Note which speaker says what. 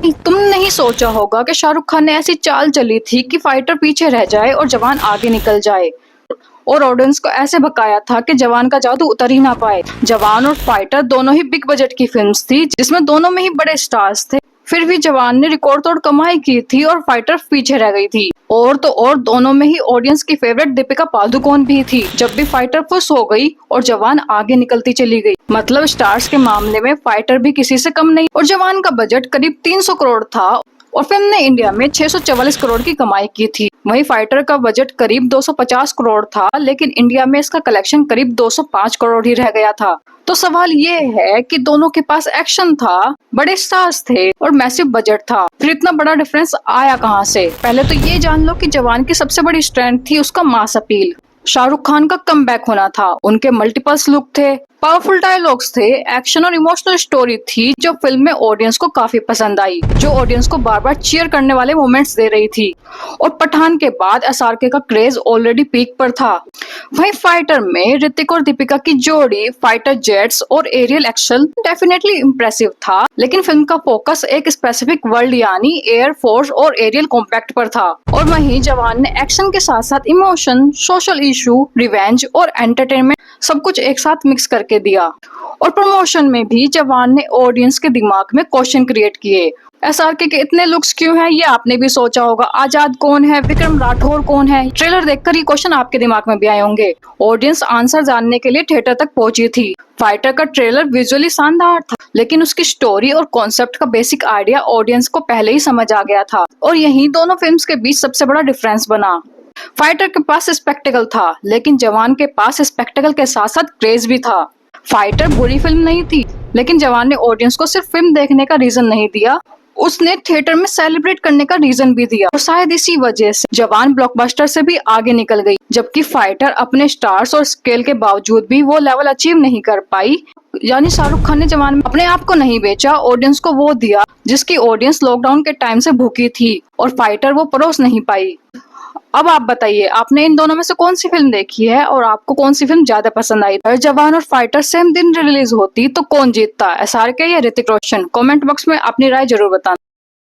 Speaker 1: तुम नहीं सोचा होगा कि शाहरुख खान ने ऐसी चाल चली थी कि फाइटर पीछे रह जाए और जवान आगे निकल जाए, और ऑडियंस को ऐसे भकाया था कि जवान का जादू उतर ही ना पाए। जवान और फाइटर दोनों ही बिग बजट की फिल्म्स थी, जिसमें दोनों में ही बड़े स्टार्स थे। फिर भी जवान ने रिकॉर्ड तोड़ कमाई की थी और फाइटर पीछे रह गई थी। और तो और दोनों में ही ऑडियंस की फेवरेट दीपिका पादुकोण भी थी। जब भी फाइटर फुस हो गई और जवान आगे निकलती चली गई। मतलब स्टार्स के मामले में फाइटर भी किसी से कम नहीं। और जवान का बजट करीब 300 करोड़ था और फिल्म ने इंडिया में 644 करोड़ की कमाई की थी। वहीं फाइटर का बजट करीब 250 करोड़ था, लेकिन इंडिया में इसका कलेक्शन करीब 205 करोड़ ही रह गया था। तो सवाल ये है कि दोनों के पास एक्शन था, बड़े स्टार्स थे और मैसिव बजट था, फिर इतना बड़ा डिफरेंस आया कहां से? पहले तो ये जान लो कि जवान की सबसे बड़ी स्ट्रेंथ थी उसका मास अपील। शाहरुख खान का कमबैक होना था, उनके मल्टीपल्स लुक थे, पावरफुल डायलॉग्स थे, एक्शन और इमोशनल स्टोरी थी जो फिल्म में ऑडियंस को काफी पसंद आई, जो ऑडियंस को बार बार चीयर करने वाले मोमेंट्स दे रही थी। और पठान के बाद एसआरके का क्रेज ऑलरेडी पीक पर था। वहीं फाइटर में ऋतिक और दीपिका की जोड़ी, फाइटर जेट्स और एरियल एक्शन डेफिनेटली इम्प्रेसिव था, लेकिन फिल्म का फोकस एक स्पेसिफिक वर्ल्ड यानी एयर फोर्स और एरियल कॉम्पैक्ट पर था। और वहीं जवान ने एक्शन के साथ साथ इमोशन, सोशल इशू, रिवेंज और एंटरटेनमेंट सब कुछ एक साथ मिक्स करके दिया। और प्रमोशन में भी जवान ने ऑडियंस के दिमाग में क्वेश्चन क्रिएट किए। एसआरके के इतने लुक्स क्यों हैं, ये आपने भी सोचा होगा। आजाद कौन है, विक्रम राठौर कौन है? ट्रेलर देखकर ये क्वेश्चन आपके दिमाग में भी आए होंगे। ऑडियंस आंसर जानने के लिए थिएटर तक पहुंची थी। फाइटर का ट्रेलर विजुअली शानदार था, लेकिन उसकी स्टोरी और कॉन्सेप्ट का बेसिक आइडिया ऑडियंस को पहले ही समझ आ गया था। और यही दोनों फिल्म्स के बीच सबसे बड़ा डिफरेंस बना। फाइटर के पास स्पेक्टेकल था, लेकिन जवान के पास स्पेक्टेकल के साथ साथ क्रेज भी था। फाइटर बुरी फिल्म नहीं थी, लेकिन जवान ने ऑडियंस को सिर्फ फिल्म देखने का रीजन नहीं दिया, उसने थिएटर में सेलिब्रेट करने का रीजन भी दिया। और शायद इसी वजह से जवान ब्लॉकबस्टर से भी आगे निकल गई, जबकि फाइटर अपने स्टार्स और स्केल के बावजूद भी वो लेवल अचीव नहीं कर पाई। यानी शाहरुख खान ने जवान में अपने आप को नहीं बेचा, ऑडियंस को वो दिया जिसकी ऑडियंस लॉकडाउन के टाइम से भूखी थी, और फाइटर वो परोस नहीं पाई। अब आप बताइए, आपने इन दोनों में से कौन सी फिल्म देखी है और आपको कौन सी फिल्म ज्यादा पसंद आई? अगर जवान और फाइटर सेम दिन रिलीज होती तो कौन जीतता, एसआरके या ऋतिक रोशन? कमेंट बॉक्स में अपनी राय जरूर बताना।